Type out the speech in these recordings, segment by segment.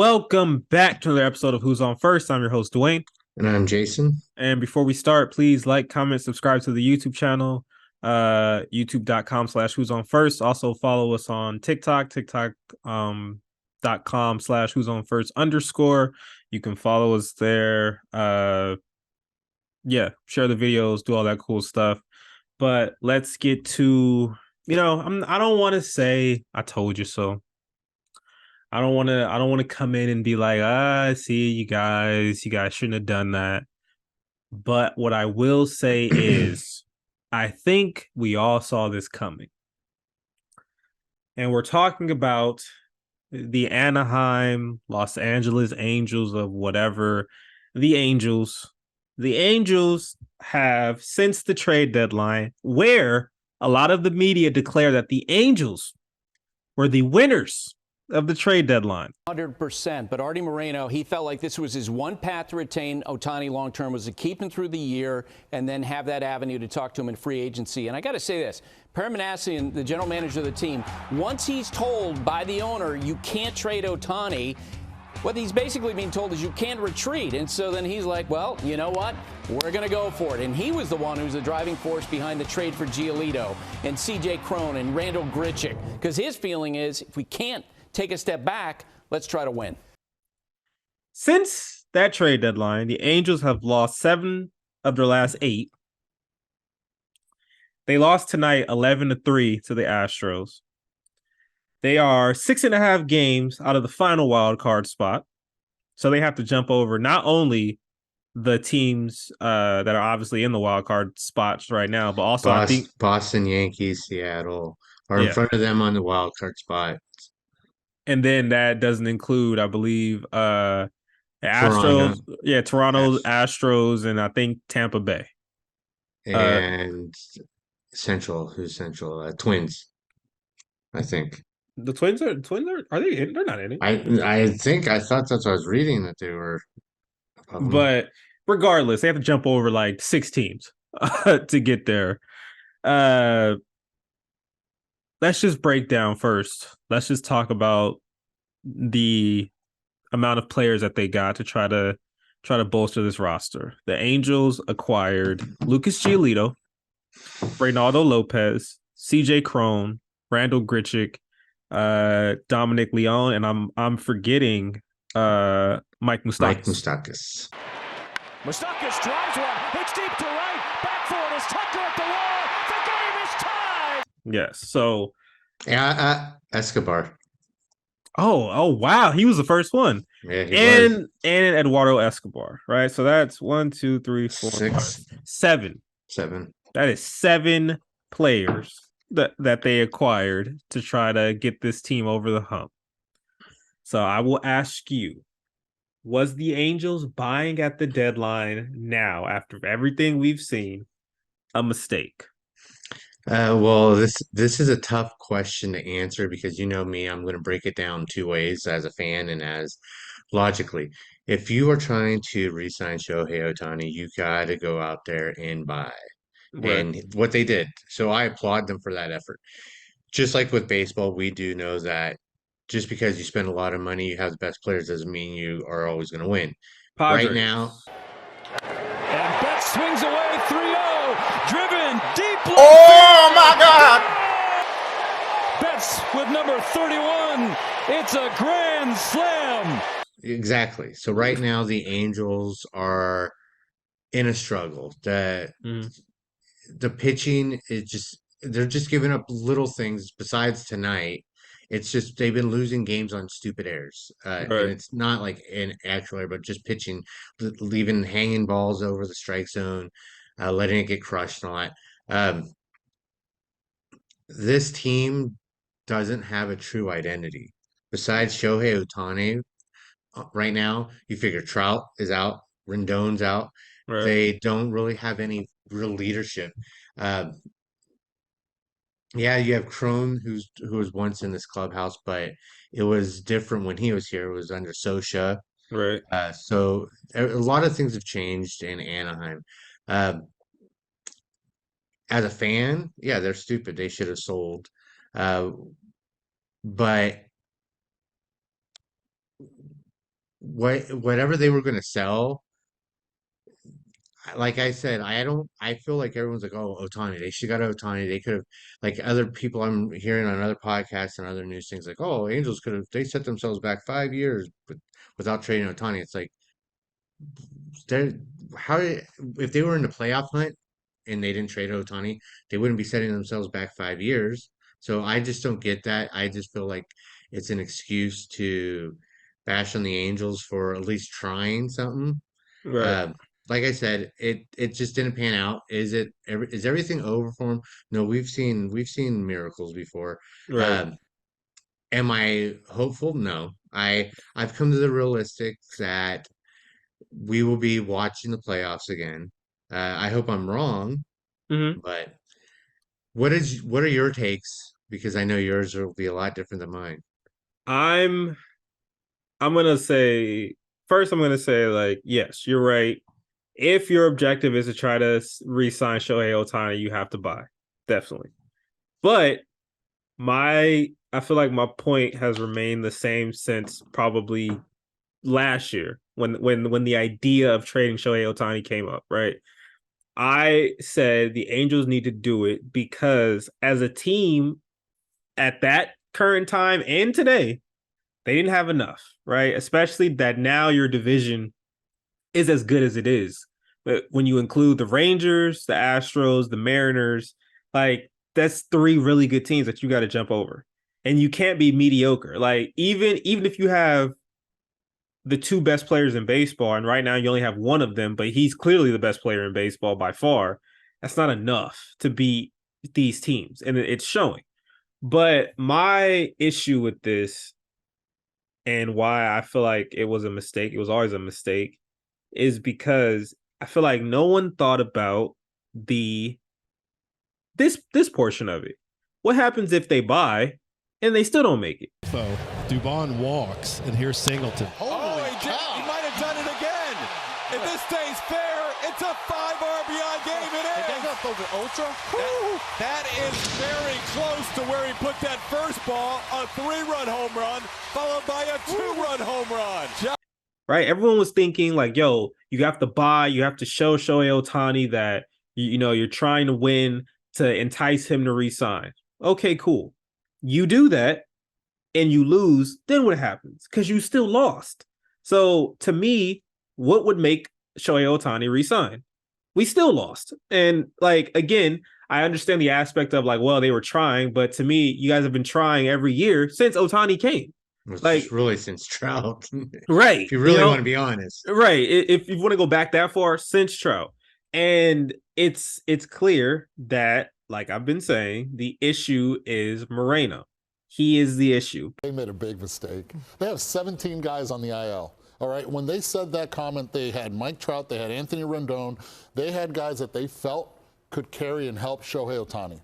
Welcome back to another episode of Who's On First. I'm your host, Dwayne. And I'm Jason. And before we start, please like, comment, subscribe to the YouTube channel, youtube.com/Who's On First. Also follow us on TikTok.com/Who's On First _. You can follow us there. Share the videos, do all that cool stuff. But let's get to, I don't want to say I told you so. I don't want to come in and be like, see, you guys shouldn't have done that. But what I will say is I think we all saw this coming. And we're talking about the Anaheim, Los Angeles Angels of whatever, the Angels. The Angels have, since the trade deadline, where a lot of the media declare that the Angels were the winners of the trade deadline. 100%. But Artie Moreno, he felt like this was his one path to retain Ohtani long-term, was to keep him through the year and then have that avenue to talk to him in free agency. And I got to say this, Permanasian, the general manager of the team, once he's told by the owner, you can't trade Ohtani, what he's basically being told is you can't retreat. And so then he's like, well, you know what? We're going to go for it. And he was the one who was the driving force behind the trade for Giolito and CJ Cron and Randal Grichuk, because his feeling is if we can't take a step back, let's try to win. Since that trade deadline, the Angels have lost 7 of their last 8. They lost tonight 11-3 to the Astros. They are 6.5 games out of the final wild card spot. So they have to jump over not only the teams that are obviously in the wild card spots right now, but also Boston, Yankees, Seattle are in front of them on the wild card spot. And then that doesn't include, I believe, the Toronto. Astros. Toronto's Astros, and I think Tampa Bay. And Central. Who's Central? Twins, I think. The Twins are they in? They're not in it. I thought that's what I was reading, that they were. But regardless, they have to jump over like 6 teams to get there. Let's just break down first. Let's just talk about the amount of players that they got to try to bolster this roster. The Angels acquired Lucas Giolito, Reynaldo Lopez, CJ Cron, Randal Grichuk, Dominic Leone, and I'm forgetting Mike Moustakas. Moustakas drives one, hits deep to right, back for it is Tucker at the wall. The game is tied. Yes. So, Escobar. Oh, wow. He was the first one. Yeah, and Eduardo Escobar, right? So that's 1, 2, 3, 4, 6, 5, 7. 7. That is 7 players that they acquired to try to get this team over the hump. So I will ask you, was the Angels buying at the deadline now, after everything we've seen, a mistake? Well, this is a tough question to answer because you know me, I'm going to break it down 2 ways, as a fan and as logically. If you are trying to re-sign Shohei Ohtani, you got to go out there and buy. Right. And what they did. So I applaud them for that effort. Just like with baseball, we do know that just because you spend a lot of money, you have the best players, doesn't mean you are always going to win. Padres. Right now. And Betts swings away 3-0. Driven deep. Oh, my God. Betts with number 31. It's a grand slam. Exactly. So right now, the Angels are in a struggle. The pitching is they're just giving up little things besides tonight. It's just they've been losing games on stupid errors. Right. And it's not like an actual error, but just pitching, leaving hanging balls over the strike zone, letting it get crushed and all that. This team doesn't have a true identity. Besides Shohei Ohtani, right now, you figure Trout is out, Rendon's out. Right. They don't really have any real leadership. Yeah, you have Cron, who was once in this clubhouse, but it was different when he was here. It was under Sosha. Right. So a lot of things have changed in Anaheim. As a fan, yeah, they're stupid. They should have sold. But whatever they were going to sell, like I said, I feel like everyone's like, oh, Otani, they should got Otani. They could have, like other people I'm hearing on other podcasts and other news things like, oh, Angels could have, they set themselves back 5 years without trading Otani. It's like, they're, how, if they were in the playoff hunt and they didn't trade Otani, they wouldn't be setting themselves back 5 years. So I just don't get that. I just feel like it's an excuse to bash on the Angels for at least trying something. Right. Like I said, it just didn't pan out. Is everything over for him? No, we've seen miracles before. Right. Am I hopeful? No. I've come to the realistic that we will be watching the playoffs again. I hope I'm wrong, Mm-hmm. but what are your takes? Because I know yours will be a lot different than mine. I'm gonna say first. I'm gonna say like, yes, you're right. If your objective is to try to re-sign Shohei Ohtani, you have to buy, definitely. But I feel like my point has remained the same since probably last year when the idea of trading Shohei Ohtani came up, right? I said the Angels need to do it because as a team at that current time and today, they didn't have enough, right? Especially that now your division is as good as it is. But when you include the Rangers, the Astros, the Mariners, like that's three really good teams that you got to jump over. And you can't be mediocre. Like even if you have the two best players in baseball, and right now you only have one of them, but he's clearly the best player in baseball by far, that's not enough to beat these teams. And it's showing. But my issue with this and why I feel like it was a mistake, it was always a mistake, is because I feel like no one thought about this portion of it. What happens if they buy and they still don't make it? So Dubon walks, and here's Singleton. He might have done it again. If this stays fair, it's a 5 RBI game. It is. That is very close to where he put that first ball, a 3-run home run, followed by a 2-run home run. Right? Everyone was thinking like, yo, you have to buy, you have to show Shohei Ohtani that, you're trying to win to entice him to re-sign. Okay, cool. You do that and you lose, then what happens? Because you still lost. So to me, what would make Shohei Ohtani re-sign? We still lost. And like, again, I understand the aspect of like, well, they were trying, but to me, you guys have been trying every year since Ohtani came. It's like really since Trout. Right. If you really want to be honest. Right. If you want to go back that far, since Trout. And it's clear that, like I've been saying, the issue is Moreno. He is the issue. They made a big mistake. They have 17 guys on the IL. All right. When they said that comment, they had Mike Trout, they had Anthony Rendon, they had guys that they felt could carry and help Shohei Ohtani.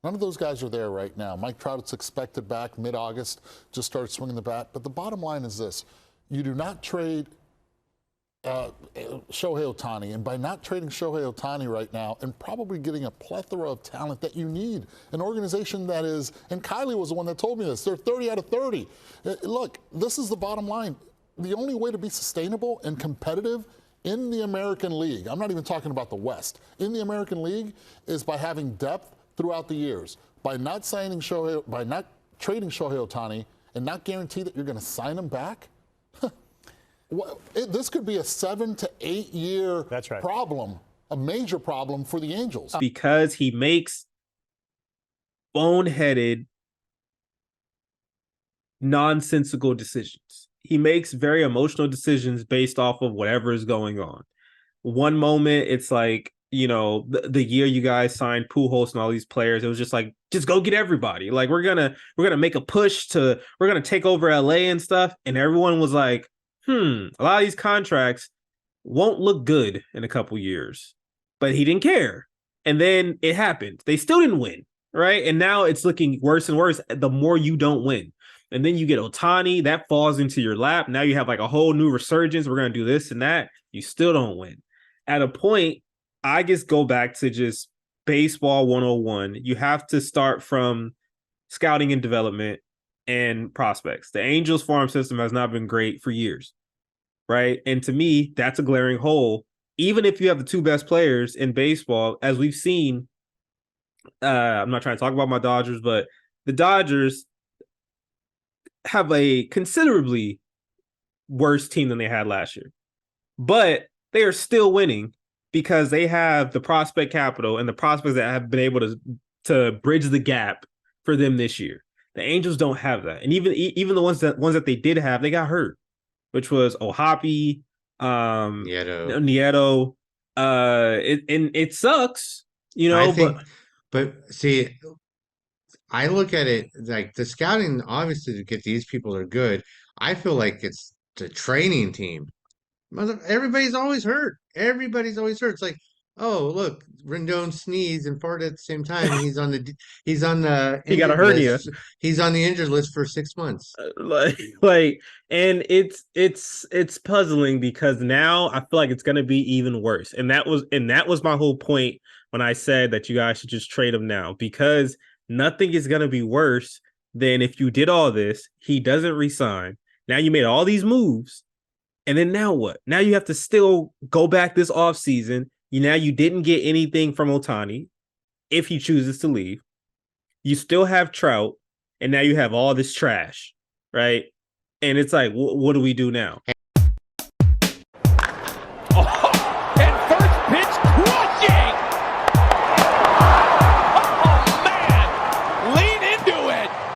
None of those guys are there right now. Mike Trout's expected back mid-August, just started swinging the bat. But the bottom line is this. You do not trade Shohei Ohtani. And by not trading Shohei Ohtani right now and probably getting a plethora of talent that you need, an organization that is, and Kylie was the one that told me this, they're 30 out of 30. Look, this is the bottom line. The only way to be sustainable and competitive in the American League, I'm not even talking about the West, in the American League is by having depth throughout the years. By not trading Shohei Ohtani and not guarantee that you're going to sign him back, this could be a 7 to 8 year problem, a major problem for the Angels. Because he makes boneheaded, nonsensical decisions. He makes very emotional decisions based off of whatever is going on. One moment, it's like, the year you guys signed Pujols and all these players, it was just like, just go get everybody. Like, we're gonna make a push we're gonna take over LA and stuff. And everyone was like, a lot of these contracts won't look good in a couple years. But he didn't care. And then it happened. They still didn't win, right? And now it's looking worse and worse the more you don't win. And then you get Ohtani, that falls into your lap. Now you have like a whole new resurgence. We're going to do this and that. You still don't win. At a point, I just go back to just baseball 101. You have to start from scouting and development and prospects. The Angels farm system has not been great for years. right? And to me, that's a glaring hole. Even if you have the two best players in baseball, as we've seen, I'm not trying to talk about my Dodgers, but the Dodgers have a considerably worse team than they had last year. But they are still winning because they have the prospect capital and the prospects that have been able to bridge the gap for them this year. The Angels don't have that. And even the ones that they did have, they got hurt, which was Ohapi, Nieto. It sucks, I think, but see, I look at it like the scouting, obviously, to get these people are good. I feel like it's the training team. Everybody's always hurt. Everybody's always hurt. It's like, oh, look, Rendon sneezed and farted at the same time. He's on the he got a hernia. list. He's on the injured list for 6 months. And it's puzzling because now I feel like it's gonna be even worse. And that was my whole point when I said that you guys should just trade him now, because nothing is gonna be worse than if you did all this, he doesn't resign. Now you made all these moves. And then now what? Now you have to still go back this offseason. You didn't get anything from Ohtani if he chooses to leave. You still have Trout, and now you have all this trash, right? And it's like, what do we do now?